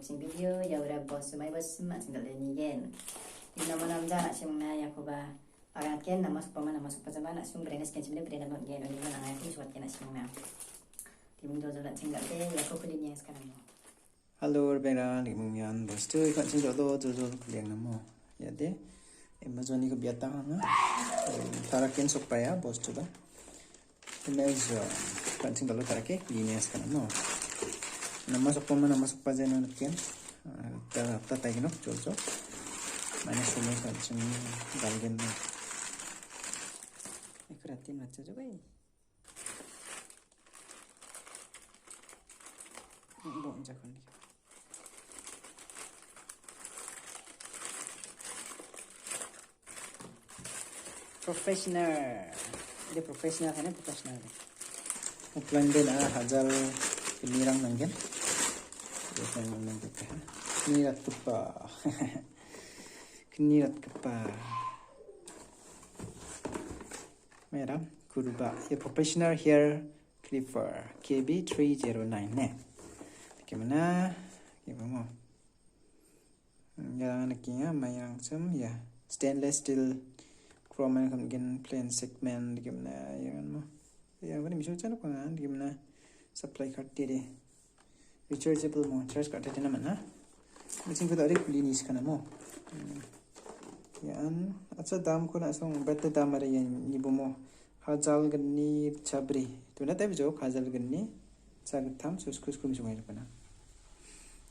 unboxing video ya ura bos mai bos mak single ni gen nama namja nak simna ya ko ba agat ken nama supama nama supama nak sum brenes ken simne brena not gen ni mana ayat suat ken simna tim do jola single te ya ko kulin yang sekarang halo bera ni mungyan bos tu kan sing do kuliang namo ya de Amazon ni ko biata nga tarakin supaya bos tu ba image kan sing do tarake lineas kan mo nama supama jeno ken ta gino jojo mana sume kan sing dalgen na ikratin macam juga ini bon jakon ni professional dia professional kan professional offline din hajal pinirang nanggen dia nang kita nirat kepa merah kurba ya professional hair clipper KB309 ne gimana mo yang nakinya mayang sem ya stainless steel chrome kemudian plain segment gimana yang mo yang ini misalnya cara pengan gimana supply card dia rechargeable mo charge card dia mana macam kita ada linis kan mo yan acha dam ko na song better dam are yan ibu mo hajal gani chabri tu na tabi jo hajal gani chagtham suskus kum sungai pana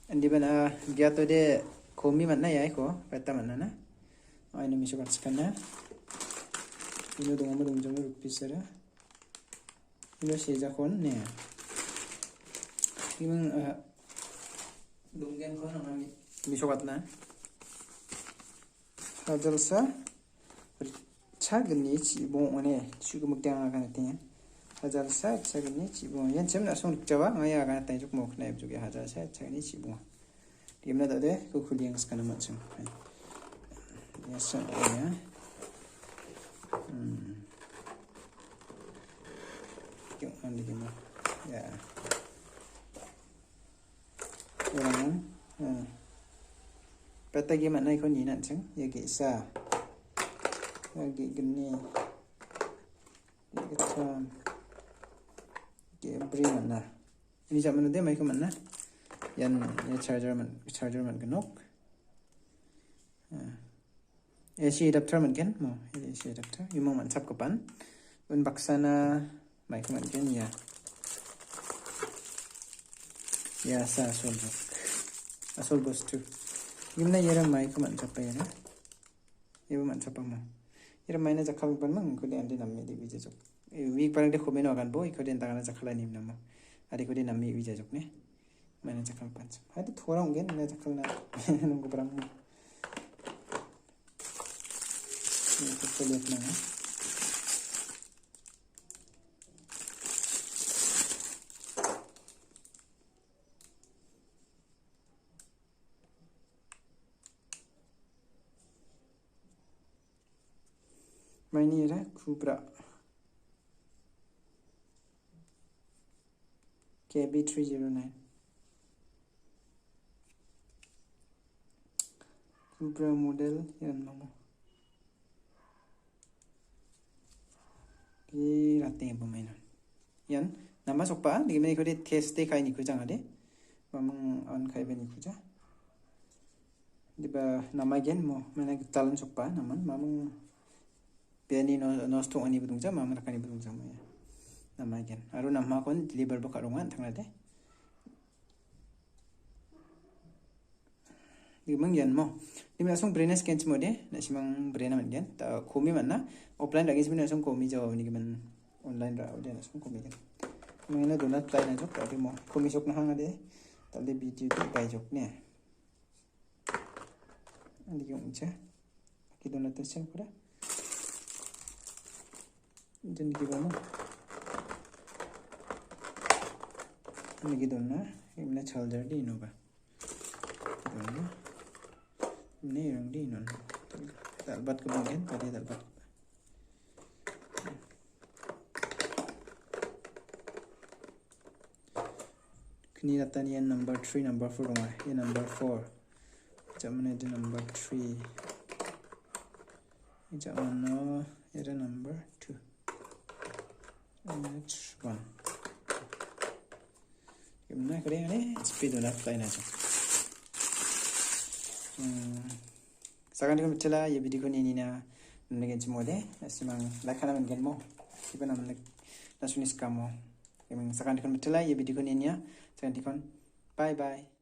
andi bana gya to de komi manna yai ko better manna na ai no miso katskana ino dong mo dong jong rupisara ino seja kon ne imang donggen ko na miso katna hajalsa chagni chibong one chugumuk dang aga natin hajalsa chagni chibong yan chemna song jawa ngaya aga natin juk mok na ibjuge hajalsa chagni chibong dimna dade ko kuliang skana macam yes ya yung andi gimo ya orang peta gimana ikon ni nan chang ya gisa lagi gini kita beri mana ini zaman dia mai ko mana yan ya charger man genok AC adapter man kan mo AC adapter yung man sap kapan un baksana mai ko man kan ya sa asol bos tu gimana yara mai ko man sap ya na ibu man sap mo yara mai na jakal ban mang ko den nammi di bije jok week parang de khomeno kan boy ko den tagana jakala nim namo adi ko den nammi bije jok ne mai na jakal pan hadi thora ungen na jakal na nunggu parang mo ini kita lihat mana ini ada Cobra KB309 Cobra model yang mana di rating pemainan yan nama sokpa di mana ikut test kai ni kujang ade mamang on kai beni kuja di ba nama gen mo mana talan sokpa naman mamang beni no stong ani budung jam mamang rakani budung jam ya nama gen aru nama kon deliver ba karungan thangla de di mang yan mo di masong brenes ken mo de na simang brena man gen ta komi man na offline lagi sebenarnya song komi jawab ni gimana online ra udah song komi kan mengena donat play na jok tapi mo komi sok na hang ade tadi video tu pai jok ne andi yung cha ki donat sen pura jen ki ba mo ni ki donna imna charger di no ba donna ni yang di non dalbat kemudian tadi dalbat Ini data ni number 3, number 4 dong ai. Ini number 4. Zaman itu number 3. Ini zaman itu number 2. Next 1. Gimana kalian ni? Speed udah play aja. Sekarang kita bicara ya video ni na namanya cuma deh. Asimang lakukan apa mungkin mo. Kita namanya nasunis kamu. Sekarang kita bicara ya video ni ya. Sekarang kita bye bye.